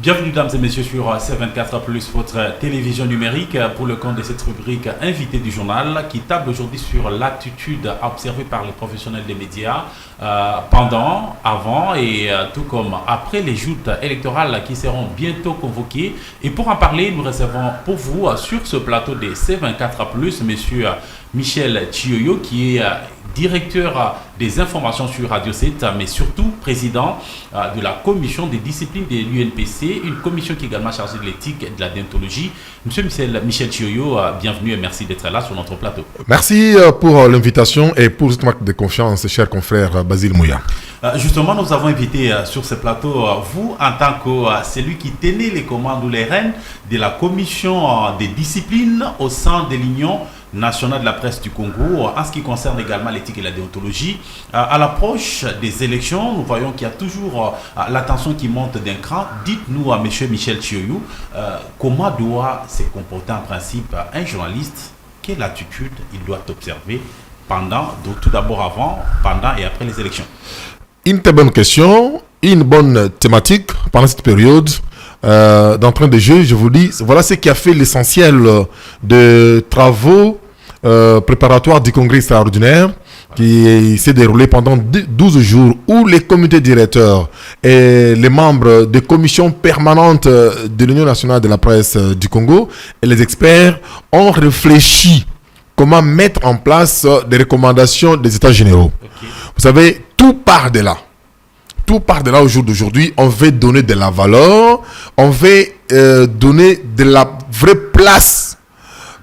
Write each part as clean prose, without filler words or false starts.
Bienvenue, dames et messieurs, sur C24+, votre télévision numérique, pour le compte de cette rubrique Invité du journal, qui table aujourd'hui sur l'attitude observée par les professionnels des médias pendant, avant et tout comme après les joutes électorales qui seront bientôt convoquées. Et pour en parler, nous recevons pour vous sur ce plateau de C24+, monsieur Michel Chioyo, qui est directeur des informations sur Radio 7, mais surtout président de la commission des disciplines de l'UNPC, une commission qui est également chargée de l'éthique et de la déontologie. Monsieur Michel Chioyo, bienvenue et merci d'être là sur notre plateau. Merci pour l'invitation et pour cette marque de confiance, cher confrère Basile Mouya. Justement, nous avons invité sur ce plateau, vous, en tant que celui qui tenait les commandes ou les rênes de la commission des disciplines au sein de l'Union nationale de la presse du Congo, en ce qui concerne également l'éthique et la déontologie. À l'approche des élections, nous voyons qu'il y a toujours l'attention qui monte d'un cran. Dites-nous à M. Michel Chioyo, comment doit se comporter en principe un journaliste? Quelle attitude il doit observer pendant, tout d'abord avant, pendant et après les élections? Une très bonne question, une bonne thématique pendant cette période. D'entrée de jeu, je vous dis, voilà ce qui a fait l'essentiel de travaux préparatoires du congrès extraordinaire qui s'est déroulé pendant 12 jours, où les comités directeurs et les membres des commissions permanentes de l'Union nationale de la presse du Congo et les experts ont réfléchi comment mettre en place des recommandations des États généraux. Okay. Vous savez, tout part de là. Tout part de là au jour d'aujourd'hui. On veut donner de la valeur, on veut donner de la vraie place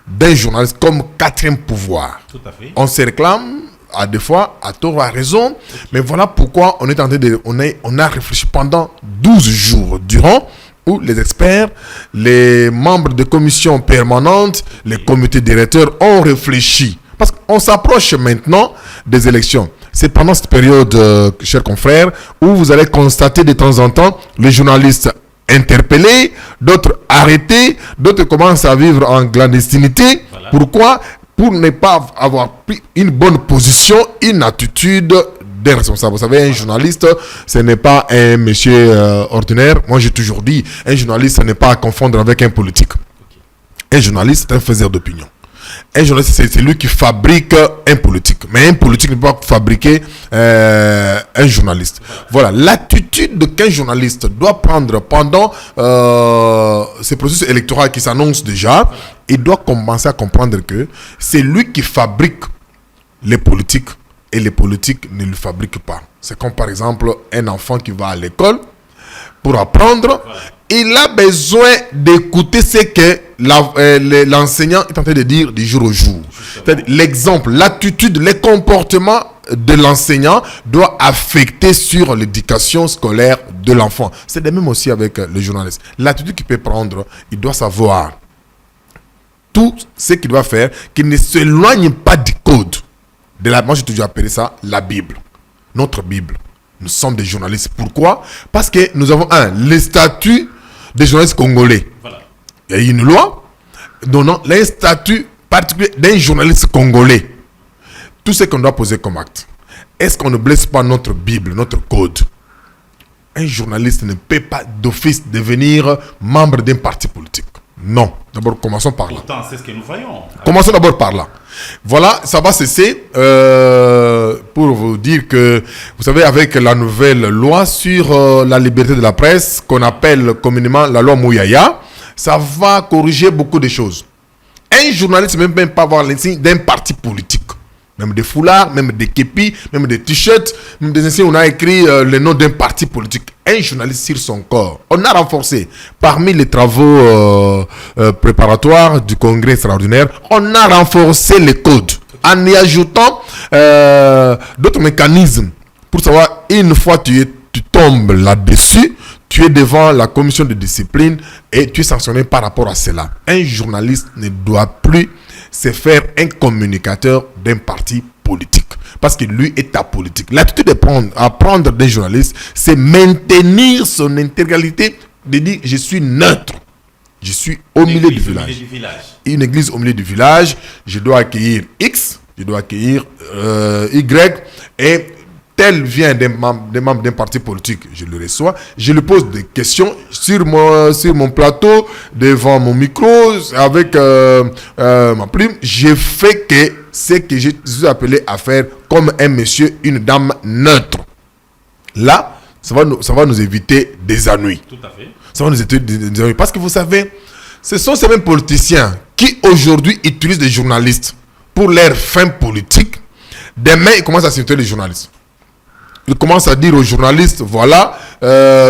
d'un journaliste comme quatrième pouvoir. Tout à fait. On se réclame à des fois, à tort ou à raison, mais voilà pourquoi on est en train de, on a réfléchi pendant 12 jours durant, où les experts, les membres de commissions permanentes, les comités directeurs ont réfléchi. Parce qu'on s'approche maintenant des élections. C'est pendant cette période, chers confrères, où vous allez constater de temps en temps les journalistes interpellés, d'autres arrêtés, d'autres commencent à vivre en clandestinité. Voilà. Pourquoi? Pour ne pas avoir pris une bonne position, une attitude des responsables. Vous savez, un journaliste, ce n'est pas un monsieur ordinaire. Moi, j'ai toujours dit, un journaliste, ce n'est pas à confondre avec un politique. Un journaliste, c'est un faiseur d'opinion. Un journaliste, c'est lui qui fabrique un politique. Mais un politique ne peut pas fabriquer un journaliste. Voilà, l'attitude qu'un journaliste doit prendre pendant ce processus électoral qui s'annonce déjà, il doit commencer à comprendre que c'est lui qui fabrique les politiques et les politiques ne le fabriquent pas. C'est comme par exemple un enfant qui va à l'école pour apprendre. Il a besoin d'écouter ce que l'enseignant est en train de dire du jour au jour. L'exemple, l'attitude, les comportements de l'enseignant doit affecter sur l'éducation scolaire de l'enfant. C'est de même aussi avec le journaliste. L'attitude qu'il peut prendre, il doit savoir tout ce qu'il doit faire, qu'il ne s'éloigne pas du code. Moi, j'ai toujours appelé ça la Bible. Notre Bible. Nous sommes des journalistes. Pourquoi? Parce que nous avons le statut des journalistes congolais. Voilà. Il y a une loi donnant le statut particulier d'un journaliste congolais. Tout ce qu'on doit poser comme acte. Est-ce qu'on ne blesse pas notre Bible, notre code? Un journaliste ne peut pas d'office devenir membre d'un parti politique. Non. D'abord, commençons par là. Pourtant, c'est ce que nous voyons. Commençons d'abord par là. Voilà, ça va cesser pour vous dire que, vous savez, avec la nouvelle loi sur la liberté de la presse, qu'on appelle communément la loi Mouyaya, ça va corriger beaucoup de choses. Un journaliste ne peut même pas avoir l'insigne d'un parti politique. Même des foulards, même des képis, même des t-shirts, même des insignes, on a écrit le nom d'un parti politique. Un journaliste sur son corps. On a renforcé, parmi les travaux préparatoires du congrès extraordinaire, on a renforcé les codes en y ajoutant d'autres mécanismes pour savoir, une fois tu tombes là-dessus, tu es devant la commission de discipline et tu es sanctionné par rapport à cela. Un journaliste ne doit plus se faire un communicateur d'un parti politique. Parce que lui est apolitique. L'attitude à prendre des journalistes, c'est maintenir son intégralité, de dire je suis neutre. Je suis au milieu du village. Une église au milieu du village, je dois accueillir X, je dois accueillir Y, et tel vient des membres d'un parti politique, je le reçois, je lui pose des questions sur mon plateau, devant mon micro, avec ma plume. Je fais que ce que je suis appelé à faire comme un monsieur, une dame neutre. Là, ça va nous éviter des ennuis. Tout à fait. Ça va nous éviter des ennuis. Parce que vous savez, ce sont ces mêmes politiciens qui aujourd'hui utilisent des journalistes pour leurs fins politiques. Demain, ils commencent à citer les journalistes. Ils commencent à dire aux journalistes, voilà,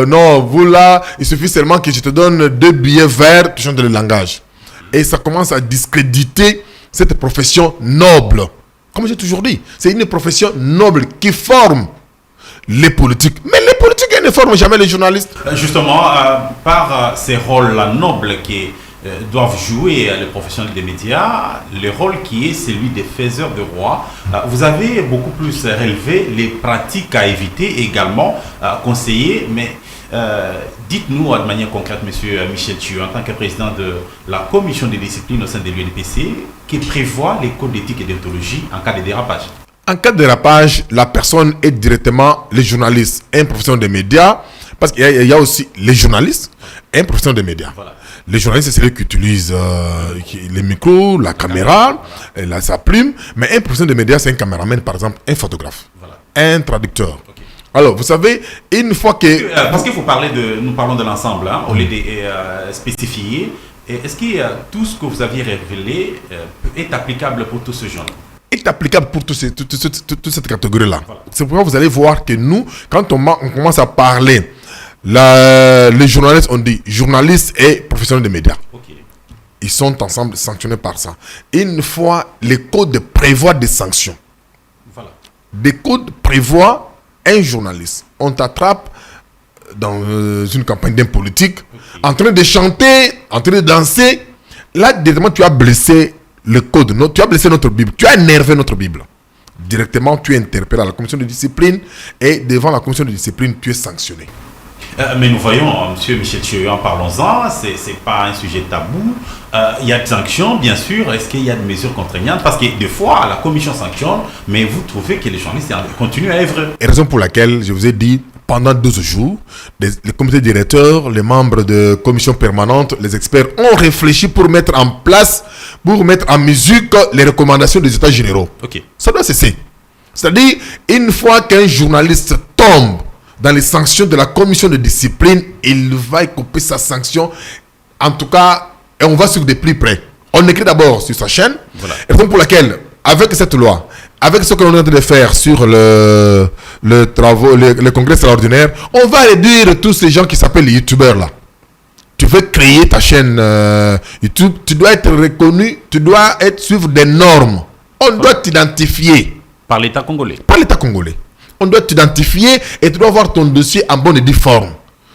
non, vous là, il suffit seulement que je te donne 2 billets verts, tu changes le langage. Et ça commence à discréditer cette profession noble. Comme j'ai toujours dit, c'est une profession noble qui forme les politiques. Mais les politiques, ils ne forment jamais les journalistes. Justement, par ces rôles-là nobles qui doivent jouer les professionnels des médias, le rôle qui est celui des faiseurs de roi, vous avez beaucoup plus relevé les pratiques à éviter et également conseillé, mais dites-nous de manière concrète, monsieur Michel Thieu, en tant que président de la commission de discipline au sein de l'UNPC, qui prévoit les codes d'éthique et déontologie en cas de dérapage. En cas de dérapage, la personne est directement les journalistes, un professionnel des médias, parce qu'il y a aussi les journalistes, un professionnel des médias. Voilà. Les journalistes, c'est ceux qui utilisent les micros, la caméra, sa plume. Mais un professionnel des médias, c'est un caméraman, par exemple, un photographe, un traducteur. Okay. Alors, vous savez, une fois que... Parce qu'il faut parler nous parlons de l'ensemble, hein, au lieu de spécifier. Est-ce que tout ce que vous aviez révélé est applicable pour tous ces gens? Est applicable pour toute cette catégorie-là. Voilà. C'est pourquoi vous allez voir que nous, quand on commence à parler, les journalistes, on dit journalistes et professionnels des médias. Okay. Ils sont ensemble sanctionnés par ça. Une fois, les codes prévoient des sanctions. Voilà. Des codes prévoient un journaliste. On t'attrape dans une campagne d'un politique, en train de chanter, en train de danser. Là, directement, tu as blessé le code, tu as blessé notre Bible, tu as énervé notre Bible. Directement, tu es interpellé à la commission de discipline et devant la commission de discipline, tu es sanctionné. Mais nous voyons, M. Michel Thieu, en parlons-en, ce n'est pas un sujet tabou. Il y a des sanctions, bien sûr. Est-ce qu'il y a des mesures contraignantes? Parce que des fois, la commission sanctionne, mais vous trouvez que les journalistes continuent à œuvrer. Et raison pour laquelle je vous ai dit, pendant 12 jours, les comités directeurs, les membres de commission permanente, les experts ont réfléchi pour mettre en place, pour mettre en musique les recommandations des États généraux. Okay. Ça doit cesser. C'est-à-dire, une fois qu'un journaliste tombe dans les sanctions de la commission de discipline, il va couper sa sanction. En tout cas, et on va sur des plus près. On écrit d'abord sur sa chaîne. Voilà. Et raison pour laquelle, avec cette loi, avec ce que l'on est en train de faire sur le congrès extraordinaire, on va réduire tous ces gens qui s'appellent les youtubeurs là. Tu veux créer ta chaîne YouTube, tu dois être reconnu, tu dois suivre des normes. On doit t'identifier. Par l'État congolais. Par l'État congolais. On doit t'identifier et tu dois avoir ton dossier en bonne et due forme.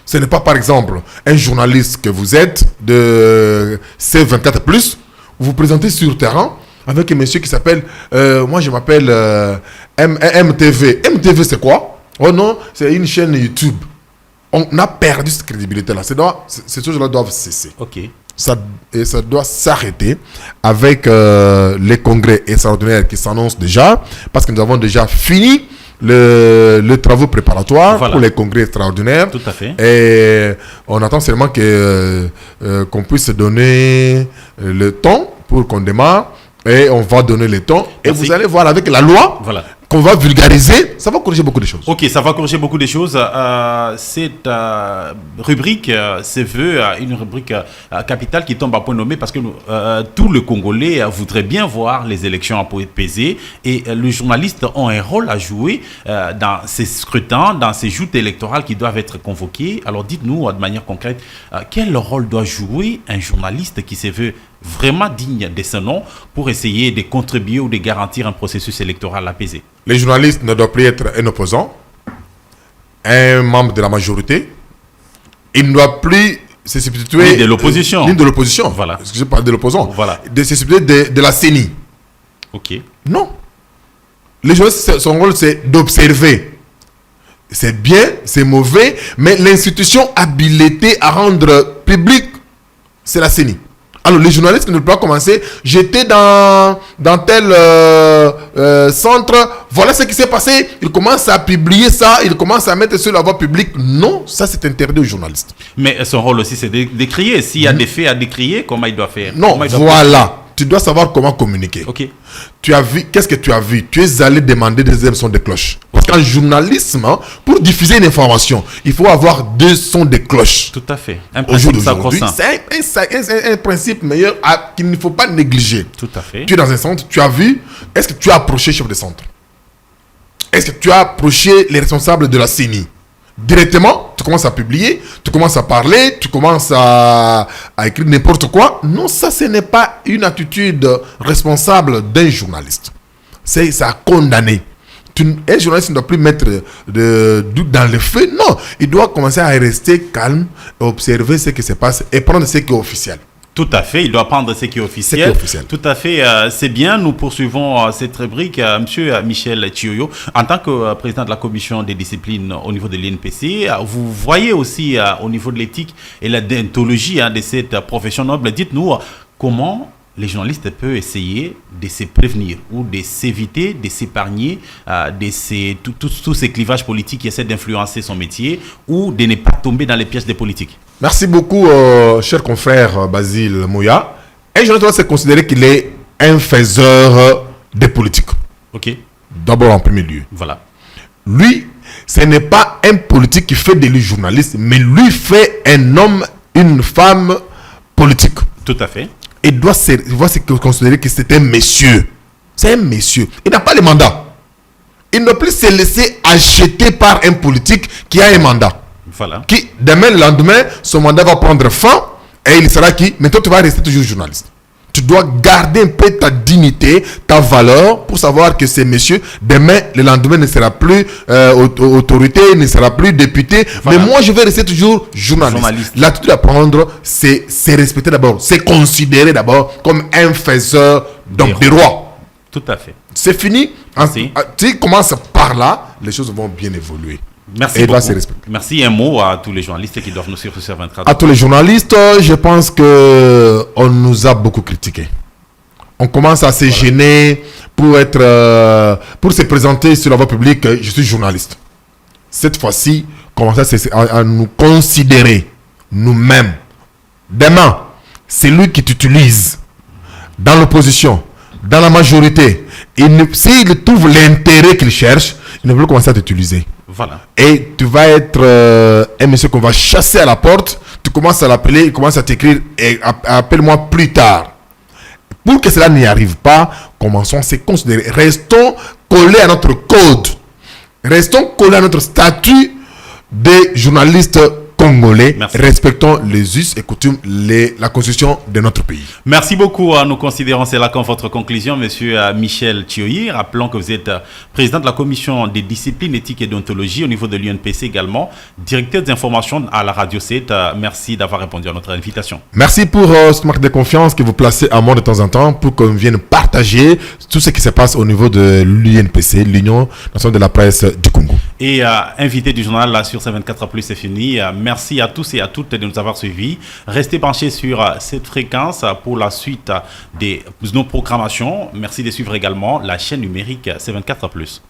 Ce n'est pas, par exemple, un journaliste que vous êtes de C24+, vous vous présentez sur terrain avec un monsieur qui s'appelle, moi je m'appelle MTV. MTV c'est quoi? Oh non, c'est une chaîne YouTube. On a perdu cette crédibilité-là. Ces choses-là doivent cesser. Ok. Ça doit s'arrêter avec les congrès extraordinaires qui s'annoncent déjà, parce que nous avons déjà fini le travaux préparatoires pour les congrès extraordinaires. Tout à fait. Et on attend seulement qu'on puisse donner le temps pour qu'on démarre. Et on va donner le temps. Et vous allez voir avec la loi qu'on va vulgariser, ça va corriger beaucoup de choses. Ok, ça va corriger beaucoup de choses. Cette rubrique se veut une rubrique capitale qui tombe à point nommé parce que tout le Congolais voudrait bien voir les élections à peser et les journalistes ont un rôle à jouer dans ces scrutins, dans ces joutes électorales qui doivent être convoquées. Alors dites-nous de manière concrète, quel rôle doit jouer un journaliste qui se veut vraiment digne de ce nom pour essayer de contribuer ou de garantir un processus électoral apaisé? Les journalistes ne doivent plus être un opposant, un membre de la majorité. Ils ne doivent plus se substituer... Ni de l'opposition. Ni de l'opposition. Voilà. Excusez pas de l'opposant. Voilà. De se substituer de la CENI. Ok. Non. Les journalistes, son rôle, c'est d'observer. C'est bien, c'est mauvais, mais l'institution habilitée à rendre public, c'est la CENI. Alors, les journalistes ne peuvent pas commencer. J'étais dans tel centre. Voilà ce qui s'est passé. Ils commencent à publier ça. Ils commencent à mettre sur la voie publique. Non, ça, c'est interdit aux journalistes. Mais son rôle aussi, c'est de décrier. S'il y a des faits à décrier, comment il doit faire? Non, voilà. Tu dois savoir comment communiquer. Ok. Tu as vu, qu'est-ce que tu as vu? Tu es allé demander des sons de cloche. Parce qu'en journalisme, pour diffuser une information, il faut avoir 2 sons de cloche. Tout à fait. Un Au jour principe d'aujourd'hui, sacro-saint. c'est un principe meilleur qu'il ne faut pas négliger. Tout à fait. Tu es dans un centre, tu as vu, est-ce que tu as approché le chef de centre? Est-ce que tu as approché les responsables de la CENI? Directement, tu commences à publier, tu commences à parler, tu commences à écrire n'importe quoi. Non, ça, ce n'est pas une attitude responsable d'un journaliste. C'est ça condamné. Un journaliste ne doit plus mettre de doute dans le feu. Non, il doit commencer à rester calme, observer ce qui se passe et prendre ce qui est officiel. Tout à fait, il doit prendre ce qui est officiel. Tout à fait, c'est bien. Nous poursuivons cette rubrique. Monsieur Michel Thioyo, en tant que président de la commission des disciplines au niveau de l'INPC, vous voyez aussi au niveau de l'éthique et la déontologie de cette profession noble. Dites-nous comment les journalistes peuvent essayer de se prévenir ou de s'éviter, de s'épargner de tous ces clivages politiques qui essaient d'influencer son métier ou de ne pas tomber dans les pièges des politiques. Merci beaucoup, cher confrère Basile Mouya. Un journaliste doit se considérer qu'il est un faiseur de politique. Ok. D'abord en premier lieu. Voilà. Lui, ce n'est pas un politique qui fait de lui journaliste, mais lui fait un homme, une femme politique. Tout à fait. Il doit se considérer que c'est un monsieur. C'est un monsieur. Il n'a pas le mandat. Il ne peut plus se laisser acheter par un politique qui a un mandat. Voilà. Qui, demain, le lendemain, son mandat va prendre fin et il sera qui? Mais toi, tu vas rester toujours journaliste. Tu dois garder un peu ta dignité, ta valeur pour savoir que ces messieurs, demain, le lendemain, ne sera plus autorité, ne sera plus député. Voilà. Mais moi, je vais rester toujours journaliste. L'attitude à prendre, c'est respecter d'abord, c'est considérer d'abord comme un faiseur des rois. Tout à fait. C'est fini. Tu commences par là, les choses vont bien évoluer. Merci beaucoup. Merci. Un mot à tous les journalistes qui doivent nous suivre sur 24. À tous les journalistes, je pense que on nous a beaucoup critiqués. On commence à se gêner pour se présenter sur la voie publique. Je suis journaliste. Cette fois-ci, commencez à nous considérer nous-mêmes. Demain, c'est lui qui t'utilise dans l'opposition, dans la majorité. S'il trouve l'intérêt qu'il cherche, il ne veut commencer à t'utiliser. Voilà. Et tu vas être un monsieur qu'on va chasser à la porte. Tu commences à l'appeler, il commence à t'écrire et appelle-moi plus tard. Pour que cela n'y arrive pas, commençons à se considérer. Restons collés à notre code. Restons collés à notre statut de journaliste congolais. Merci. Respectons les us et coutumes, la constitution de notre pays. Merci beaucoup. Nous considérons cela comme votre conclusion, monsieur Michel Thioyi. Rappelons que vous êtes président de la commission des disciplines éthiques et déontologie au niveau de l'UNPC également, directeur des informations à la Radio 7. Merci d'avoir répondu à notre invitation. Merci pour cette marque de confiance que vous placez à moi de temps en temps pour qu'on vienne partager tout ce qui se passe au niveau de l'UNPC, l'Union nationale de la presse du Congo. Et invité du journal là, sur C24+, c'est fini. Merci à tous et à toutes de nous avoir suivis. Restez branchés sur cette fréquence pour la suite de nos programmations. Merci de suivre également la chaîne numérique C24+.